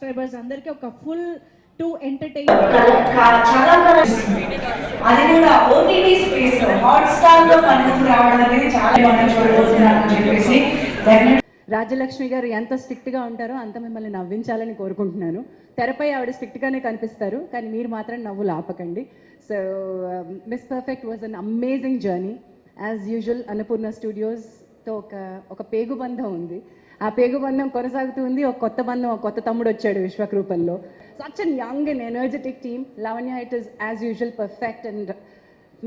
Subscribers అందరికీ ఒక full to entertain చాలా అది కూడా ఓటీటీ స్పేస్ లో హాట్స్టార్ లో మనకు రావడం అనేది చాలా మనం చూడబోతున్నామని చెప్పేసి రాజ్యలక్ష్మి గారు ఎంత స్ట్రిక్ట్గా ఉంటారో అంత మిమ్మల్ని నవ్వించాలని కోరుకుంటున్నాను. తెరపై ఆవిడ స్ట్రిక్ట్గానే కనిపిస్తారు, కానీ మీరు మాత్రం నవ్వులు ఆపకండి. So miss perfect was an amazing journey. As usual Annapurna స్టూడియోస్తో ఒక పేగుబంధం ఉంది. ఆ పేగుబంధం కొనసాగుతుంది. ఒక కొత్త బంధం, ఒక కొత్త తమ్ముడు వచ్చాడు విశ్వక్ రూపంలో. Such an young and energetic team. Lavanya, it is as usual perfect and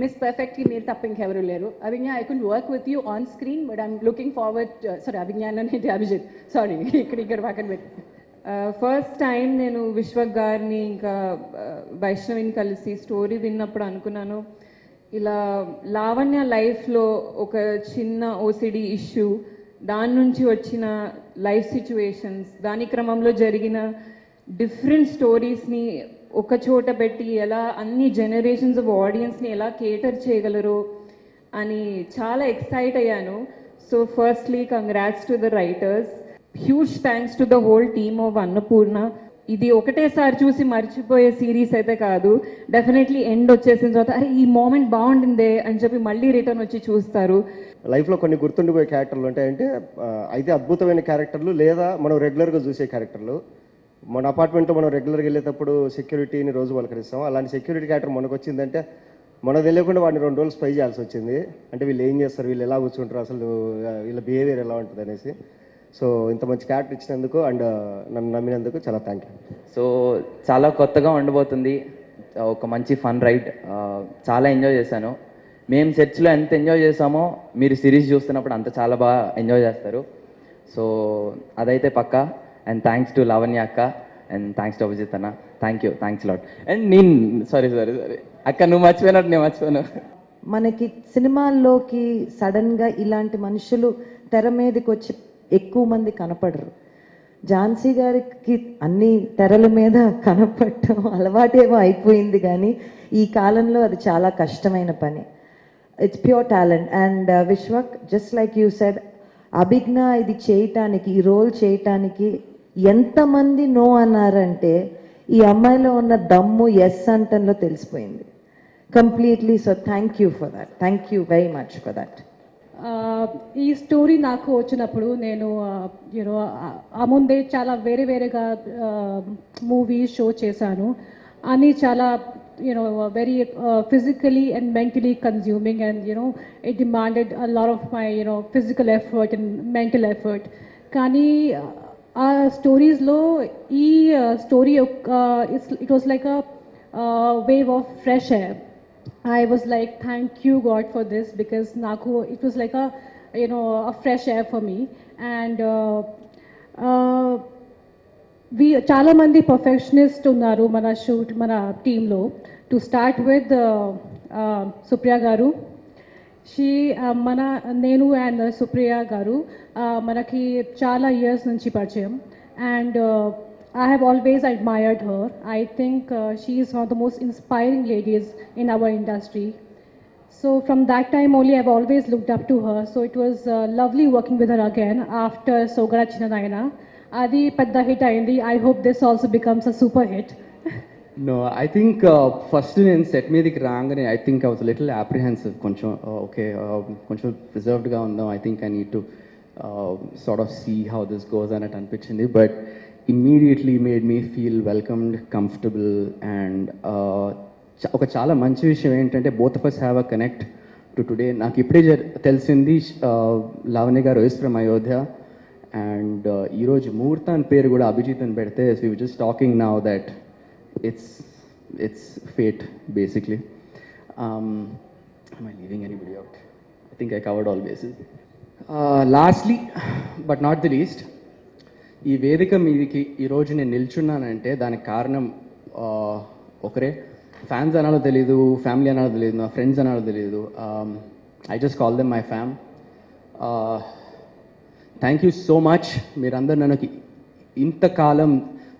miss పర్ఫెక్ట్కి మీరు తప్ప ఇంకెవరు లేరు. Abhigna, I could work with you on screen, but I'm looking forward. Sorry, Abhignan అనేది అభిజిత్, సారీ, ఇక్కడ పక్కన పెట్టి. ఫస్ట్ టైం నేను విశ్వక్ గారిని ఇంకా వైష్ణవిని కలిసి స్టోరీ విన్నప్పుడు అనుకున్నాను, ఇలా లావణ్య లైఫ్లో ఒక చిన్న ఓసిడి ఇష్యూ, దాని నుంచి వచ్చిన లైఫ్ సిచ్యువేషన్స్, దాని క్రమంలో జరిగిన డిఫరెంట్ స్టోరీస్ని ఒక చోట పెట్టి ఎలా అన్ని జనరేషన్స్ ఆఫ్ ఆడియన్స్ని ఎలా కేటర్ చేయగలరు అని చాలా ఎక్సైట్ అయ్యాను. So firstly congrats to the writers, huge thanks to the whole team of Annapurna. ఇది ఒకటేసారి చూసి మర్చిపోయే సిరీస్ అయితే కాదు. డెఫినెట్లీ ఎండ్ వచ్చేసిన తర్వాత అరే ఈ మూమెంట్ బాగుండిందే అని చెప్పి మళ్ళీ రిటర్న్ వచ్చి చూస్తారు. లైఫ్లో కొన్ని గుర్తుండిపోయే క్యారెక్టర్లు ఉంటాయంటే అయితే అద్భుతమైన క్యారెక్టర్లు, లేదా మనం రెగ్యులర్గా చూసే క్యారెక్టర్లు. మన అపార్ట్మెంట్లో మనం రెగ్యులర్గా వెళ్ళేటప్పుడు సెక్యూరిటీని రోజు పలకరిస్తాం. అలాంటి సెక్యూరిటీ క్యారెక్టర్ మనకు వచ్చిందంటే మనకు తెలియకుండా వాడిని 2 రోజులు స్పై చేయాల్సి వచ్చింది. అంటే వీళ్ళు ఏం చేస్తారు, వీళ్ళు ఎలా కూర్చుంటారు, అసలు వీళ్ళ బిహేవియర్ ఎలా ఉంటుంది అనేసి. సో ఇంత మంచి క్యారెక్టర్ ఇచ్చినందుకు అండ్ నన్ను నమ్మినందుకు చాలా థ్యాంక్ యూ. సో చాలా కొత్తగా ఉండబోతుంది, ఒక మంచి ఫన్ రైడ్. చాలా ఎంజాయ్ చేశాను. మేము సెట్స్లో ఎంత ఎంజాయ్ చేసామో మీరు సిరీస్ చూస్తున్నప్పుడు అంత చాలా బాగా ఎంజాయ్ చేస్తారు. సో అదైతే పక్కా. అండ్ థ్యాంక్స్ టు లావణ్య అక్క, అండ్ థ్యాంక్స్ టు అభిజిత్ అన్న. Thanks lot. అండ్ నేను సారీ అక్క, నువ్వు మర్చిపోయినట్టు నేను మర్చిపోయాను. మనకి సినిమాల్లోకి సడన్గా ఇలాంటి మనుషులు తెర మీదకి వచ్చి ఎక్కువ మంది కనపడరు. ఝాన్సీ గారికి అన్ని తెరల మీద కనపడటం అలవాటేమో అయిపోయింది, కానీ ఈ కాలంలో అది చాలా కష్టమైన పని. It's pure talent. And Vishwak, just like you said, Abhigna ఇది చేయటానికి, ఈ రోల్ చేయటానికి ఎంతమంది నో అన్నారంటే ఈ అమ్మాయిలో ఉన్న దమ్ము ఎస్ అంటంలో తెలిసిపోయింది completely. So thank you for that, thank you very much for that. ఈ స్టోరీ నాకు వచ్చినప్పుడు నేను యూనో ఆ ముందే చాలా వేరేగా మూవీస్ షో చేశాను. అని చాలా very physically and mentally consuming, and it demanded a lot of my physical effort and mental effort. Kani stories lo story it was like a wave of fresh air. I was like, thank you God for this, because naku it was like a a fresh air for me. And we చాలా మంది perfectionist ఉన్నారు మన టీంలో. To start with Supriya గారు. నేను and Supriya గారు మనకి చాలా ఇయర్స్ నుంచి పరిచయం. And I have always admired her. I think she is one of the most inspiring ladies in our industry. So from that time only I've always looked up to her. So it was lovely working with her again after Sogara Chinnanayana. Adi pedda hit ayindi. I hope this also becomes a super hit. No, I think first in set మీదకి రాగానే I think I was a little apprehensive. కొంచెం okay, కొంచెం reserved గా ఉందాం. I think I need to sort of see how this goes అన్నట్టు అనిపించింది. But immediately made me feel welcomed, comfortable, and ఒక చాలా మంచి విషయం ఏంటంటే both of us have a connect to today. నాకు ఇప్పుడే తెలిసింది లావణ్య గారు is from Ayodhya. అండ్ ఈరోజు ముహూర్త అని పేరు కూడా అభిజిత్ అని పెడితే we were just talking now that it's fate basically. Am I leaving anybody out? I think I covered all bases. Lastly but not the least, ఈ వేదిక మీదకి ఈరోజు నేను నిల్చున్నానంటే దానికి కారణం ఒకరే. ఫ్యాన్స్ అనాలో తెలీదు, ఫ్యామిలీ అనాలో తెలియదు, నా ఫ్రెండ్స్ అనాలో తెలియదు. I just call them my fam. Thank you so much. మీరందరూ నన్ను ఇంతకాలం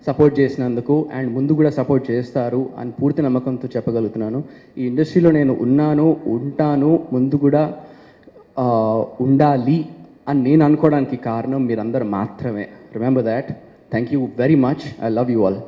సపోర్ట్ చేసినందుకు అండ్ ముందు కూడా సపోర్ట్ చేస్తారు అని పూర్తి నమ్మకంతో చెప్పగలుగుతున్నాను. ఈ ఇండస్ట్రీలో నేను ఉన్నాను, ఉంటాను, ముందు కూడా ఉండాలి అని నేను అనుకోవడానికి కారణం మీరందరూ మాత్రమే. Remember that. Thank you very much. I love you all.